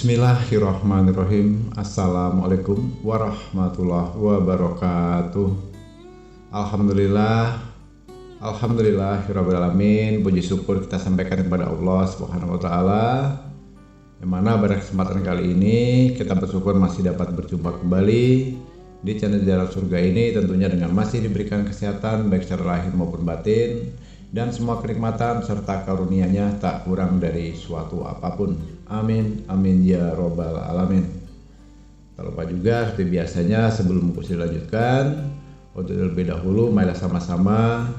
Bismillahirrahmanirrahim. Assalamualaikum warahmatullahi wabarakatuh. Alhamdulillahirrabbilalamin. Puji syukur kita sampaikan kepada Allah Subhanahu wa Ta'ala, yang mana pada kesempatan kali ini kita bersyukur masih dapat berjumpa kembali di channel Jalan Surga ini, tentunya dengan masih diberikan kesehatan baik secara lahir maupun batin, dan semua kenikmatan serta karunia-Nya tak kurang dari suatu apapun. Amin, amin ya robbal alamin. Tak lupa juga seperti biasanya, sebelum kursi dilanjutkan, untuk lebih dahulu marilah sama-sama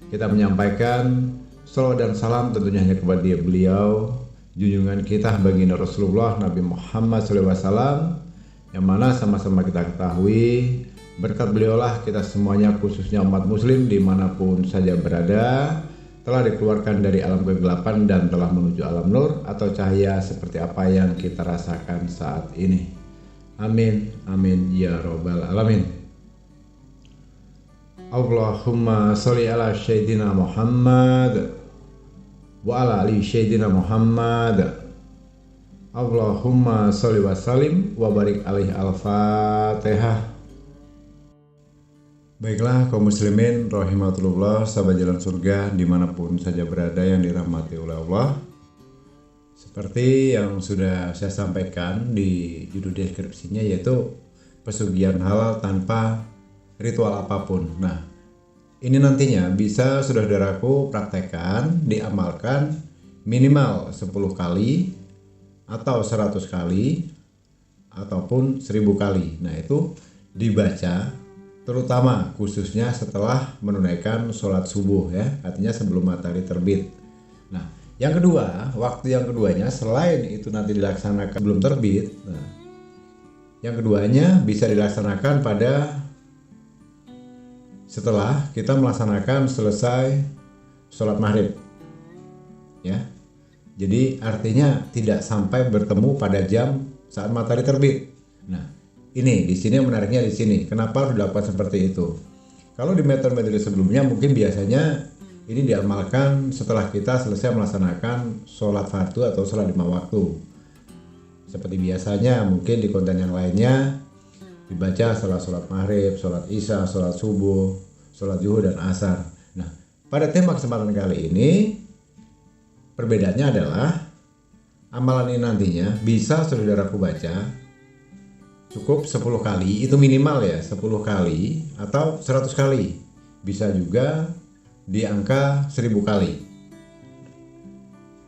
kita menyampaikan salawat dan salam tentunya hanya kepada beliau, junjungan kita baginda Rasulullah Nabi Muhammad SAW, yang mana sama-sama kita ketahui berkat beliaulah kita semuanya, khususnya umat muslim dimanapun saja berada, telah dikeluarkan dari alam kegelapan dan telah menuju alam nur atau cahaya seperti apa yang kita rasakan saat ini. Amin, amin ya robbal alamin. Allahumma sholli ala Sayyidina Muhammad wa ala ali Sayyidina Muhammad. Allahumma sholli wa sallim wa barik alaihi. Al-Fatihah. Baiklah kaum muslimin rahimatullah, sahabat jalan surga dimanapun saja berada yang dirahmati oleh Allah. Seperti yang sudah saya sampaikan di judul deskripsinya, yaitu pesugihan halal tanpa ritual apapun. Nah, ini nantinya bisa saudaraku praktekkan, diamalkan minimal 10 kali atau 100 kali ataupun 1000 kali. Nah, itu dibaca terutama khususnya setelah menunaikan sholat subuh, ya, artinya sebelum matahari terbit. Nah, yang kedua, waktu yang keduanya selain itu nanti dilaksanakan belum terbit, nah, yang keduanya bisa dilaksanakan pada setelah kita melaksanakan selesai sholat maghrib, ya. Jadi artinya tidak sampai bertemu pada jam saat matahari terbit. Nah, ini di sini menariknya di sini. Kenapa harus dilakukan seperti itu? Kalau di metode-metode sebelumnya mungkin biasanya ini diamalkan setelah kita selesai melaksanakan sholat fardu atau sholat 5 waktu. Seperti biasanya mungkin di konten yang lainnya dibaca sholat maghrib, sholat isya, sholat subuh, sholat zuhur dan asar. Nah, pada tema kesempatan kali ini perbedaannya adalah amalan ini nantinya bisa saudaraku baca cukup 10 kali, itu minimal ya, 10 kali atau 100 kali. Bisa juga di angka 1000 kali.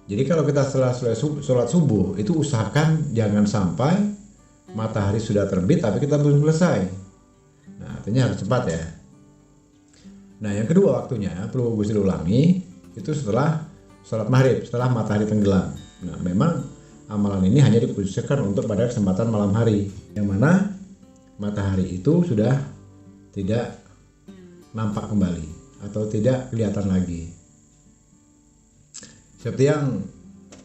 Jadi kalau kita setelah sholat subuh itu usahakan jangan sampai matahari sudah terbit tapi kita belum selesai. Nah, artinya harus cepat ya. Nah, yang kedua waktunya perlu gue ulangi, itu setelah sholat maghrib, setelah matahari tenggelam. Nah, memang amalan ini hanya dikhususkan untuk pada kesempatan malam hari, yang mana matahari itu sudah tidak nampak kembali atau tidak kelihatan lagi. Seperti yang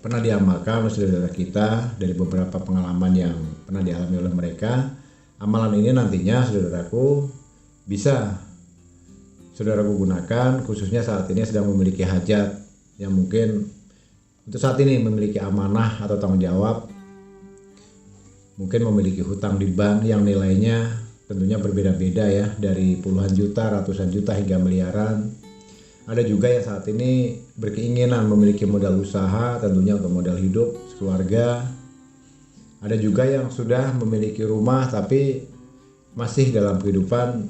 pernah diamalkan oleh saudara kita dari beberapa pengalaman yang pernah dialami oleh mereka, amalan ini nantinya saudaraku bisa saudaraku gunakan khususnya saat ini sedang memiliki hajat yang mungkin untuk saat ini memiliki amanah atau tanggung jawab, mungkin memiliki hutang di bank yang nilainya tentunya berbeda-beda ya, dari puluhan juta, ratusan juta hingga miliaran. Ada juga yang saat ini berkeinginan memiliki modal usaha tentunya untuk modal hidup keluarga. Ada juga yang sudah memiliki rumah tapi masih dalam kehidupan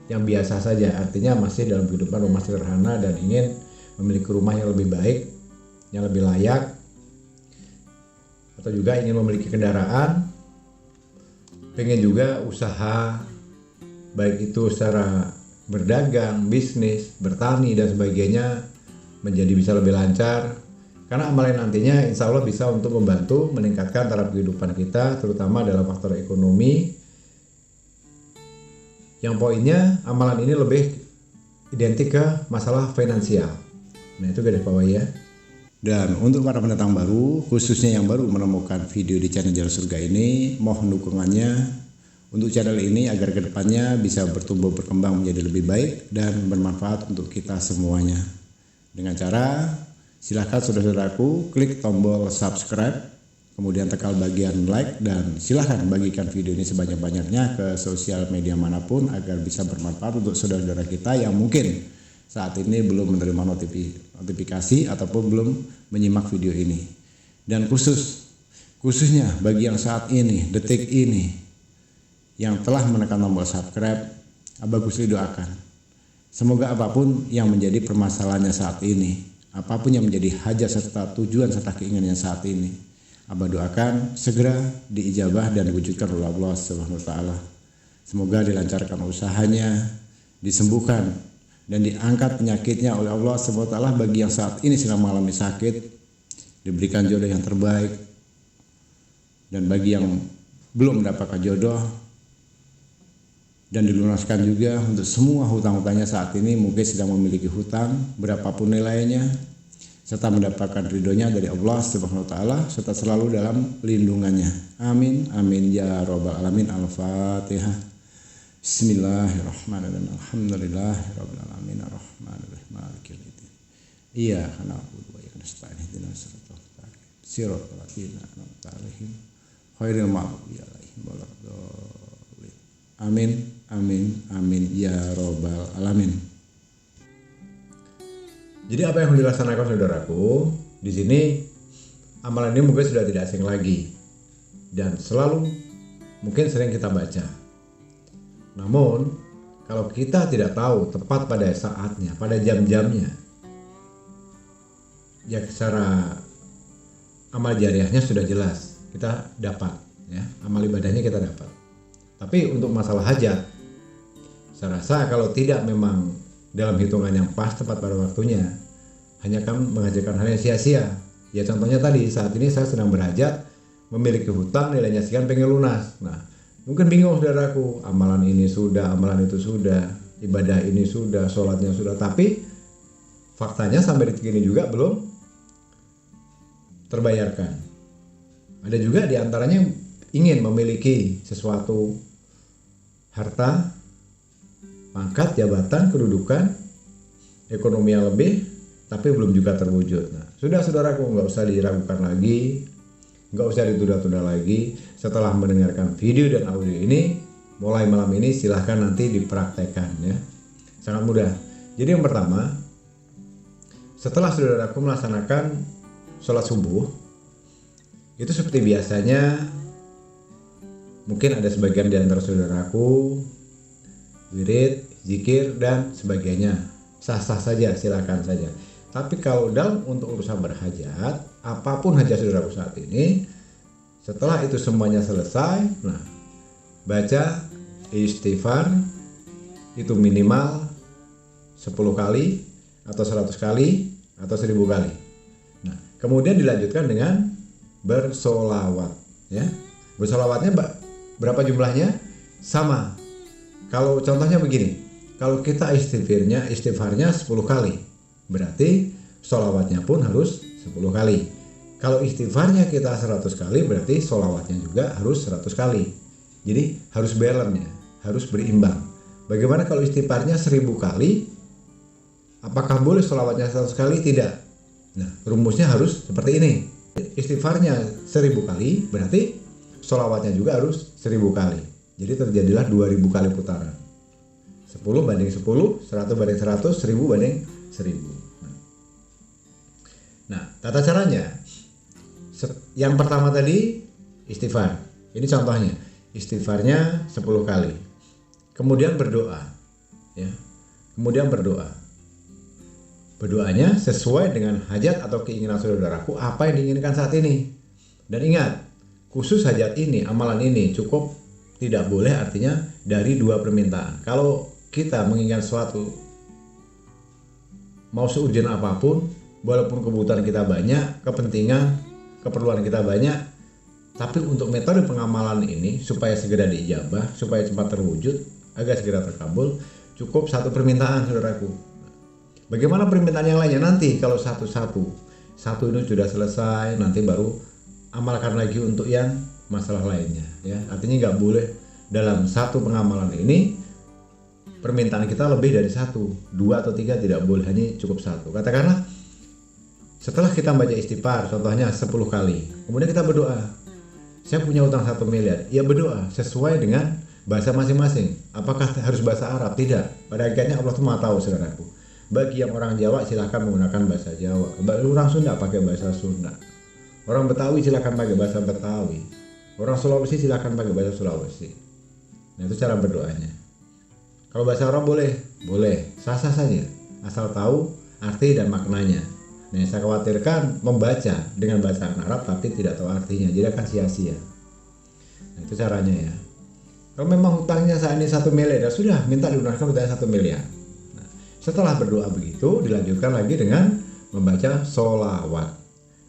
yang biasa saja, artinya masih dalam kehidupan rumah sederhana dan ingin memiliki rumah yang lebih baik, yang lebih layak, atau juga ingin memiliki kendaraan, pengen juga usaha baik itu secara berdagang, bisnis, bertani dan sebagainya menjadi bisa lebih lancar, karena amalan nantinya insya Allah bisa untuk membantu meningkatkan taraf kehidupan kita, terutama dalam faktor ekonomi, yang poinnya amalan ini lebih identik ke masalah finansial. Nah, itu garis bawah ya. Dan untuk para pendatang baru, khususnya yang baru menemukan video di channel Jalan Surga ini, mohon dukungannya untuk channel ini agar kedepannya bisa bertumbuh berkembang menjadi lebih baik dan bermanfaat untuk kita semuanya. Dengan cara silahkan saudara-saudaraku klik tombol subscribe kemudian tekan bagian like, dan silahkan bagikan video ini sebanyak-banyaknya ke sosial media manapun agar bisa bermanfaat untuk saudara-saudara kita yang mungkin saat ini belum menerima notifikasi ataupun belum menyimak video ini. Dan khususnya bagi yang saat ini, detik ini, yang telah menekan tombol subscribe, Abah Gusli doakan semoga apapun yang menjadi permasalahannya saat ini, apapun yang menjadi hajat serta tujuan serta keinginannya saat ini, Abah doakan segera diijabah dan diwujudkan oleh Allah Subhanahu wa taala. Semoga dilancarkan usahanya, disembuhkan dan diangkat penyakitnya oleh Allah Subhanahu wa taala. Bagi yang saat ini sedang mengalami sakit, diberikan jodoh yang terbaik, dan bagi yang belum mendapatkan jodoh dan dilunaskan juga untuk semua hutang-hutangnya saat ini, mungkin sedang memiliki hutang berapapun nilainya, serta mendapatkan ridhonya dari Allah Subhanahu wa taala serta selalu dalam lindungannya. Amin amin ya rabbal alamin. Al-Fatihah. Bismillahirrahmanirrahim. Alhamdulillahirabbil alamin arrahmanirrahim maliki yaumiddin. Iyyaka na'budu wa iyyaka nasta'in ihdinas siratal mustaqim siratal ladzina an'amta 'alaihim ghairil maghdubi 'alaihim waladdallin. Amin amin amin ya rabbal alamin. Jadi apa yang dilaksanakan saudaraku di sini, amalan ini mungkin sudah tidak asing lagi dan selalu mungkin sering kita baca. Namun kalau kita tidak tahu tepat pada saatnya, pada jam-jamnya, ya secara amal jariahnya sudah jelas kita dapat, ya amal ibadahnya kita dapat. Tapi untuk masalah hajat, saya rasa kalau tidak memang dalam hitungan yang pas tepat pada waktunya, hanya akan menghasilkan hal yang sia-sia. Ya contohnya tadi, saat ini saya sedang berhajat, memiliki hutang nilainya sekian, pengen lunas. Nah mungkin bingung saudaraku, amalan ini sudah, amalan itu sudah, ibadah ini sudah, sholatnya sudah, tapi faktanya sampai detik ini juga belum terbayarkan. Ada juga diantaranya yang ingin memiliki sesuatu, harta, pangkat, jabatan, kedudukan, ekonomi yang lebih, tapi belum juga terwujud. Nah, sudah saudaraku, nggak usah diragukan lagi, nggak usah ditunda-tunda lagi. Setelah mendengarkan video dan audio ini, mulai malam ini silahkan nanti dipraktekkan, ya. Sangat mudah. Jadi yang pertama, setelah saudaraku melaksanakan sholat subuh, itu seperti biasanya, mungkin ada sebagian di antara saudaraku wirid, zikir, dan sebagainya. Sah-sah saja, silakan saja. Tapi kalau dalam untuk urusan berhajat, apapun hajat saudaraku saat ini, setelah itu semuanya selesai, nah baca istighfar itu minimal 10 kali atau 100 kali atau 1000 kali. Nah, kemudian dilanjutkan dengan bersolawat, ya. Bersolawatnya berapa jumlahnya? Sama. Kalau contohnya begini, kalau kita istighfarnya 10 kali, berarti sholawatnya pun harus 10 kali. Kalau istighfarnya kita 100 kali, berarti sholawatnya juga harus 100 kali. Jadi harus balance, harus berimbang. Bagaimana kalau istighfarnya 1000 kali? Apakah boleh sholawatnya 100 kali? Tidak. Nah, rumusnya harus seperti ini. Istighfarnya 1000 kali, berarti sholawatnya juga harus 1000 kali. Jadi terjadilah 2000 kali putaran. 10 banding 10, 100 banding 100, 1000 banding 1000. Nah, tata caranya, yang pertama tadi istighfar. Ini contohnya, istighfarnya 10 kali. Kemudian berdoa, ya. Kemudian berdoa. Berdoanya sesuai dengan hajat atau keinginan saudaraku, apa yang diinginkan saat ini. Dan ingat, khusus hajat ini, amalan ini cukup, tidak boleh artinya dari 2 permintaan. Kalau kita menginginkan suatu, mau seurgent apapun, walaupun kebutuhan kita banyak, kepentingan, keperluan kita banyak, tapi untuk metode pengamalan ini supaya segera diijabah, supaya cepat terwujud, agar segera terkabul, cukup 1 permintaan saudaraku. Bagaimana permintaan yang lainnya? Nanti kalau satu ini sudah selesai, nanti baru amalkan lagi untuk yang masalah lainnya, ya. Artinya nggak boleh dalam satu pengamalan ini permintaan kita lebih dari 1, 2 atau 3 tidak boleh, hanya cukup 1. Katakanlah Setelah kita baca istighfar, contohnya 10 kali, kemudian kita berdoa. Saya punya utang 1 miliar, ya berdoa sesuai dengan bahasa masing-masing. Apakah harus bahasa Arab? Tidak. Pada akhirnya Allah itu Maha tahu, saudaraku. Bagi yang orang Jawa silahkan menggunakan bahasa Jawa. Bagi orang Sunda pakai bahasa Sunda. Orang Betawi silahkan pakai bahasa Betawi. Orang Sulawesi silahkan pakai bahasa Sulawesi. Nah, itu cara berdoanya. Kalau bahasa Arab boleh, sah-sah saja, asal tahu arti dan maknanya. Nah, saya khawatirkan membaca dengan bahasa Arab tapi tidak tahu artinya, jadi akan sia-sia. Nah, itu caranya ya. Kalau memang hutangnya saat ini 1 miliar, ya sudah, minta dilunaskan hutangnya 1 miliar. Nah, setelah berdoa begitu, dilanjutkan lagi dengan membaca sholawat.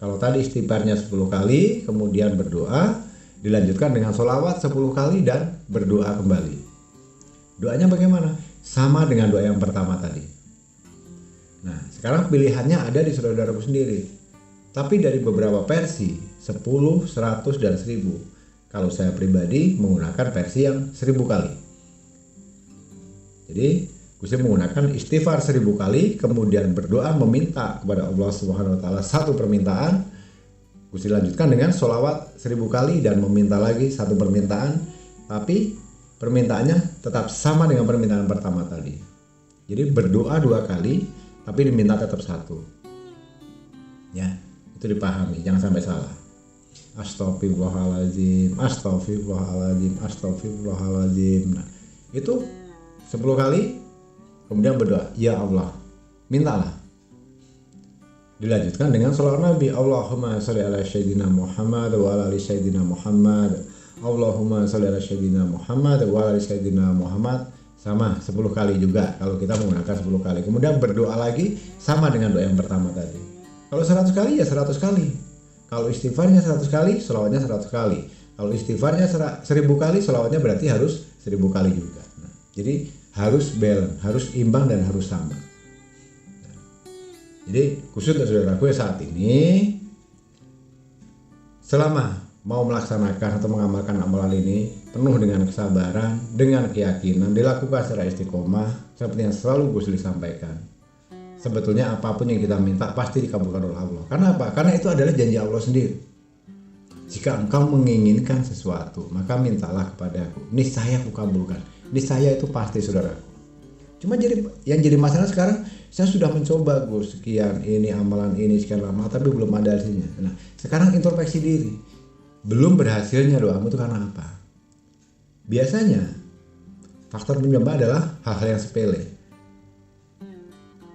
Kalau tadi istighfarnya 10 kali, kemudian berdoa, dilanjutkan dengan sholawat 10 kali dan berdoa kembali. Doanya bagaimana? Sama dengan doa yang pertama tadi. Nah, sekarang pilihannya ada di saudaraku sendiri. Tapi dari beberapa versi, 10, 100, dan 1000. Kalau saya pribadi menggunakan versi yang 1000 kali. Jadi, saya menggunakan istighfar 1000 kali, kemudian berdoa meminta kepada Allah Subhanahu wa taala satu permintaan. Saya lanjutkan dengan sholawat 1000 kali dan meminta lagi satu permintaan, tapi permintaannya tetap sama dengan permintaan pertama tadi. Jadi berdoa 2 kali, tapi diminta tetap 1. Ya, itu dipahami, jangan sampai salah. Astagfirullahaladzim, astagfirullahaladzim, astagfirullahaladzim. Nah, itu 10 kali, kemudian berdoa, ya Allah, mintalah. Dilanjutkan dengan sholawat Nabi, Allahumma sholli ala sayyidina Muhammad wa ala ali sayyidina Muhammad. Allahumma sholli ala sayyidina Muhammad wa ala ali sayyidina Muhammad. Sama 10 kali juga kalau kita menggunakan 10 kali. Kemudian berdoa lagi sama dengan doa yang pertama tadi. Kalau 100 kali ya 100 kali. Kalau istighfarnya 100 kali, sholawatnya 100 kali. Kalau istighfarnya 1000 kali, sholawatnya berarti harus 1000 kali juga. Nah, jadi harus balance, harus imbang dan harus sama. Nah, jadi khusus untuk saudaraku saat ini, selama mau melaksanakan atau mengamalkan amalan ini penuh dengan kesabaran, dengan keyakinan, dilakukan secara istiqomah, seperti yang selalu Gus sampaikan. Sebetulnya apapun yang kita minta pasti dikabulkan oleh Allah. Karena apa? Karena itu adalah janji Allah sendiri. Jika engkau menginginkan sesuatu, maka mintalah kepadaku. Niscaya aku kabulkan. Niscaya itu pasti, saudaraku. Cuma yang jadi masalah sekarang, saya sudah mencoba Gus sekian ini amalan ini sekian lama, tapi belum ada hasilnya. Nah, sekarang introspeksi diri. Belum berhasilnya doamu itu karena apa? Biasanya faktor penyebab adalah hal-hal yang sepele.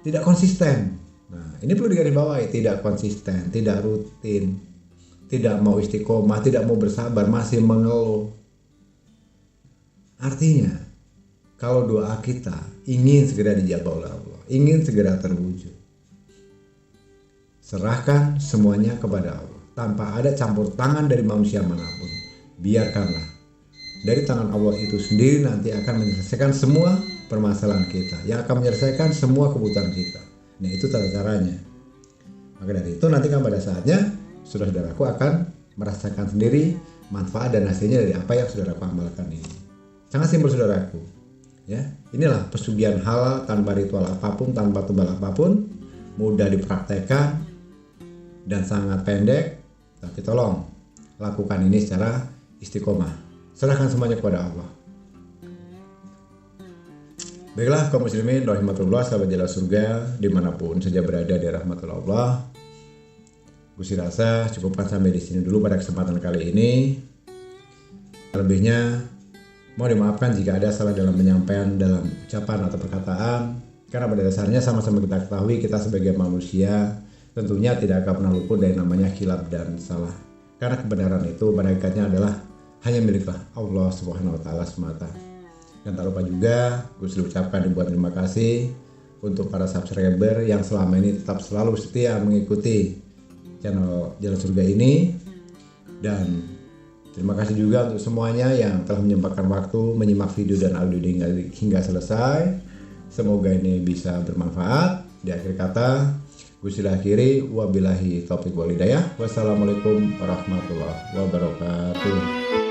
Tidak konsisten. Nah, ini perlu digarisbawahi, tidak konsisten, tidak rutin, tidak mau istiqomah, tidak mau bersabar, masih mengeluh. Artinya, kalau doa kita ingin segera dijawab oleh Allah, ingin segera terwujud, serahkan semuanya kepada Allah, tanpa ada campur tangan dari manusia manapun. Biarkanlah dari tangan Allah itu sendiri nanti akan menyelesaikan semua permasalahan kita, yang akan menyelesaikan semua kebutuhan kita. Nah, itu tata caranya. Maka dari itu nanti kan pada saatnya saudaraku akan merasakan sendiri manfaat dan hasilnya dari apa yang saudaraku amalkan ini. Sangat simpel saudaraku. Ya, inilah pesugihan halal tanpa ritual apapun, tanpa tumbal apapun, mudah dipraktekkan dan sangat pendek. Tapi tolong lakukan ini secara istiqomah. Serahkan semuanya kepada Allah. Baiklah kaum muslimin rahmatullah, sahabat jalan surga dimanapun saja berada di rahmatullah Allah. Gusti rasa cukupkan sampai di sini dulu pada kesempatan kali ini. Lebihnya mau dimaafkan jika ada salah dalam penyampaian, dalam ucapan atau perkataan. Karena pada dasarnya sama-sama kita ketahui kita sebagai manusia tentunya tidak akan pernah luput dari namanya khilaf dan salah. Karena kebenaran itu pada hakikatnya adalah hanya miliklah Allah Subhanahu wa taala semata. Dan tak lupa juga gue selalu ucapkan ribuan terima kasih untuk para subscriber yang selama ini tetap selalu setia mengikuti channel Jalan Surga ini. Dan terima kasih juga untuk semuanya yang telah menyempatkan waktu menyimak video dan audio hingga selesai. Semoga ini bisa bermanfaat. Di akhir kata, gue sudah akhiri. Wabillahi taufiq wal hidayah. Wassalamualaikum warahmatullahi wabarakatuh.